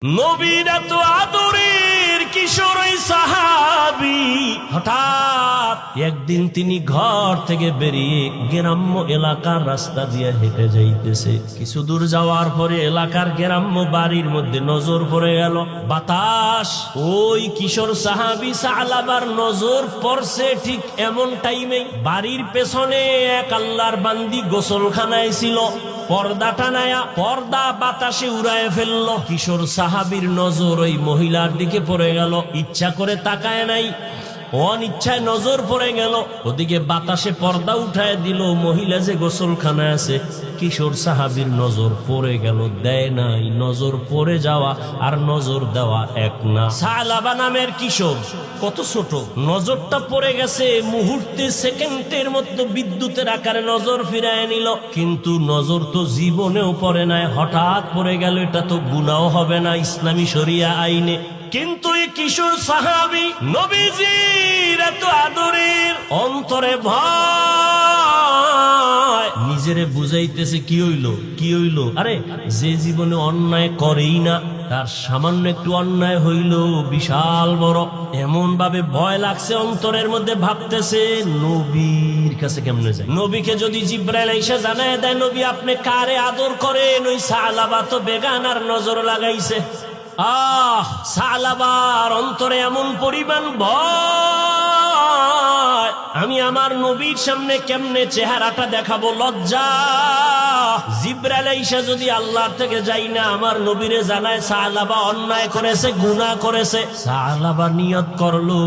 নবীর এত আদরের কিশোর ওই সাহাবী হঠাৎ একদিন তিনি ঘর থেকে বেরিয়ে গ্রাম্য এলাকার রাস্তা দিয়ে হেঁটে যাইতেছে। কিছু দূর যাওয়ার পরে এলাকার গ্রাম্য বাড়ির মধ্যে নজর পড়ে গেল। বাতাস ওই কিশোর সাহাবী সালাবার নজর পড়ছে ঠিক এমন টাইমে বাড়ির পেছনে এক আল্লাহর বান্দি গোসলখানায় ছিল। পর্দা টানায়া পর্দা বাতাসে উড়ায় ফেললো। কিশোর সাহাবীর নজর ওই মহিলার দিকে পড়ে গেল। ইচ্ছা করে তাকায় নাই, অনিচ্ছায় নজর পড়ে গেল। ওদিকে বাতাসে পর্দা উঠায় দিল। মহিলা যে গোসলখানায় আছে, কিশোর সাহাবীর নজর পড়ে গেল। দেয় নাই। নজর পড়ে যাওয়া আর নজর দেওয়া এক না। সালাবা নামের কিশোর কত ছোট, নজরটা পড়ে গেছে। মুহূর্তে সেকেন্ডের মধ্যে বিদ্যুতের আকারে নজর ফিরায় নিল। কিন্তু নজর তো জীবনেও পড়ে নাই, হঠাৎ পড়ে গেল। এটা তো গুনাহ হবে না ইসলামী শরিয়া আইনে। কিন্তু এই কিশোর সাহাবী নবীজির এত আদরের, অন্তরে ভয়, নিজেরে বুঝাইতেছে কি হইল। আরে যে জীবনে অন্যায় করেই না, তার সামান্য একটু অন্যায় হইল বিশাল বড়। এমন ভাবে ভয় লাগছে অন্তরের মধ্যে, ভাবতেছে নবীর কাছে কেমনে যায়। নবীকে যদি জিব্রাইল এসে জানায় দেয়, নবী আপনি কারে আদর করেন, ওই সালাবা তো বেগানার নজর লাগাইছে। সালাবার অন্তরে এমন পরিমাণ ভয়, আমি আমার নবীর সামনে কেমনে চেহারাটা দেখাবো, লজ্জা। জিব্রাইল আইসা যদি আল্লাহর থেকে যাই না আমার নবীরে জানায় সালাবা অন্যায় করেছে, গুনাহ করেছে, সালাবা নিয়ত করলো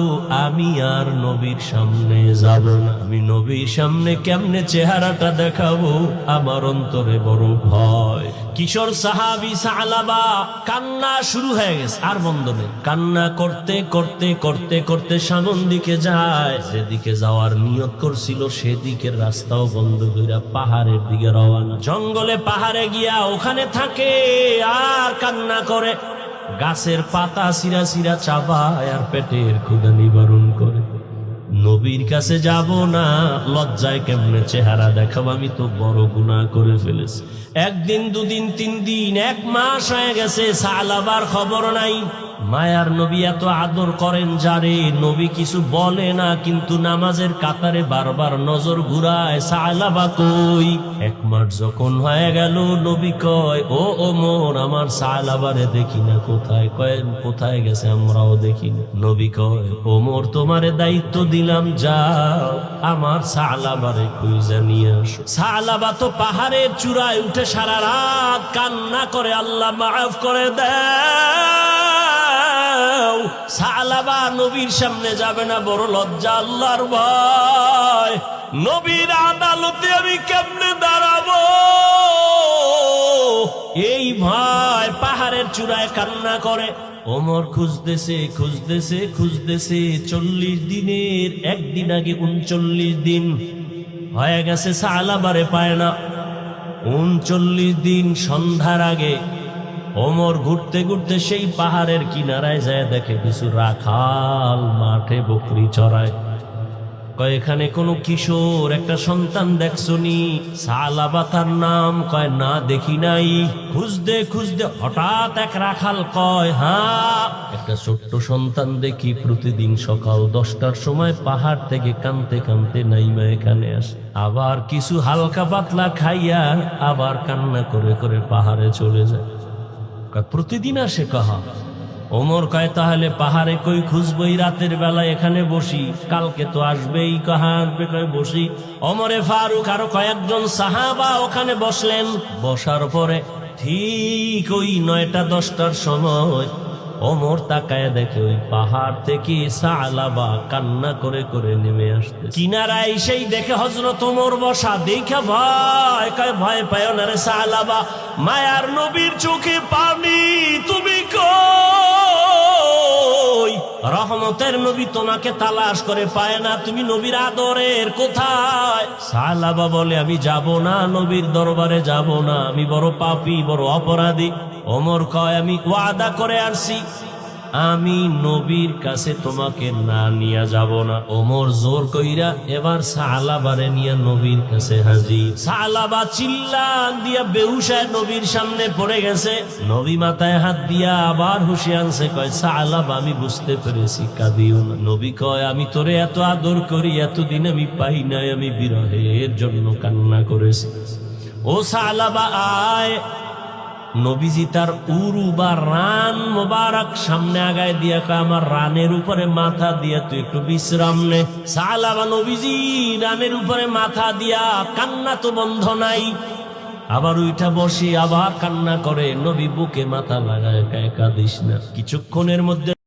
আমি আর নবীর সামনে যাব না। আমি নবীর সামনে কেমনে চেহারাটা দেখাবো, আমার অন্তরে বড় ভয়। কিশোর সাহাবী সালাবা কান্না শুরু হয়ে গেছে, আর বন্ধ নেই। কান্না করতে করতে করতে করতে সামন দিকে যায়। যেদিকে যাওয়ার নিয়ত করছিল সেদিকের রাস্তাও বন্ধ কইরা পাহাড়ের দিকে রওনা। জঙ্গলে পাহাড়ে গিয়া ওখানে থাকে আর কান্না করে। গাছের পাতা সিরা সিরা চাবায় আর পেটের ক্ষুধা নিবারণ করে। নবীর কাছে যাব না, লজ্জায় কেমনে চেহারা দেখাবো, আমি তো বড় গুনাহ করে ফেলেছি। একদিন দুদিন তিন দিন এক মাস হয়ে গেছে, সালাবার খবর নাই। মায়ার নবী এত আদর করেন যারে, নবী কিছু বলে না, কিন্তু নামাজের কাতারে বারবার নজর ঘুরায় সালাবা কই। এক মাস যখন হয়ে গেল, নবী কয় ও ওমর আমার সালাবারে দেখি না, কোথায়? কয় কোথায় গেছে আমরাও দেখি না। নবী কয় ওমর তোমারে দায়িত্ব দিলাম, যাও আমার সালাবারে খুঁজে নিয়ে আসো। সালাবা তো পাহাড়ের চূড়ায় উঠে সারা রাত কান্না করে আল্লাহ মাফ করে দেয়। সালাবা নবীর সামনে যাবে না, বড় লজ্জা, আল্লাহর ভয়। নবীর আদালতে আমি কেমনে দাঁড়াবো, এই ভয়। পাহাড়ের চূড়ায় কান্না করে। ওমর খুঁজতেছে 40 দিনের একদিন আগে 39 দিন হয়ে গেছে, সালাবারে পায় না। 39 দিন সন্ধ্যার আগে ওমর ঘুরতে ঘুরতে সেই পাহাড়ের কিনারায় যায়, দেখে কিছু রাখাল মাঠে বকরি চড়ায়। কয় এখানে কোনো কিশোর একটা সন্তান দেখছনি? সালাবা তার নাম। কয় না দেখি নাই। খুঁজতে খুঁজতে হঠাৎ এক রাখাল কয় হ্যাঁ একটা ছোট্ট সন্তান দেখি, প্রতিদিন সকাল 10টার সময় পাহাড় থেকে কানতে কানতে নাইমা এখানে আসে, আবার কিছু হালকা পাতলা খাইয়া আবার কান্না করে করে পাহাড়ে চলে যায়। প্রতিদিন আসে? কাহা? ওমর কয় তাহলে পাহাড়ে কই খুঁজবই, রাতের বেলা এখানে বসি, কালকে তো আসবেই। কাহা আসবে? কয় বসি। ওমরে ফারুক আরো কয়েকজন সাহাবা ওখানে বসলেন। বসার পরে ঠিক ওই 9টা 10টার সময় ওমর তাকায় দেখে ওই পাহাড় থেকে সালাবা কান্না করে করে নেমে আসতে। কিনারায় সেই দেখে হযরত ওমর বসা, দেখা ভয়। কয় ভয় পায় না রে সালাবা, মায়ার নবীর চোখে পানি, তুমি কই? রহমতের নবী তোমাকে তালাশ করে পায় না, তুমি নবীর আদরের কোথায়? সালাবা বলে আমি যাব না, নবীর দরবারে যাব না, আমি বড় পাপী, বড় অপরাধী। ওমর কয় আমি ওয়াদা করে আসছি, আমি নবীর কাছে তোমাকে না নিয়ে যাব না। ওমর জোর কইরা এবার সালাবারে নিয়ে নবীর কাছে হাজির। সালাবা চিল্লা দিয়া বেহুশায় নবীর সামনে পড়ে গেছে। নবী মাথায় হাত দিয়া আবার হুঁশিয়ে আনছে, কয় সালাবা আমি বুঝতে পেরেছি, কাঁদিও না। নবী কয় আমি তোরে এত আদর করি, এতদিন আমি পাই নাই, আমি বিরহের জন্য কান্না করেছি। ও সালাবা আয়। নবীজি তার উরু বা রান মোবারক সামনে আগায় দিয়া কয় আমার রানের উপরে মাথা দিয়া তুই একটু বিশ্রাম নে। সালাবা নবীজি রানের উপরে মাথা দিয়া, কান্না তো বন্ধ নাই, আবার উইঠা বসে আবার কান্না করে। নবী বুকে মাথা লাগায়, কাঁদিস না। কিছুক্ষণের মধ্যে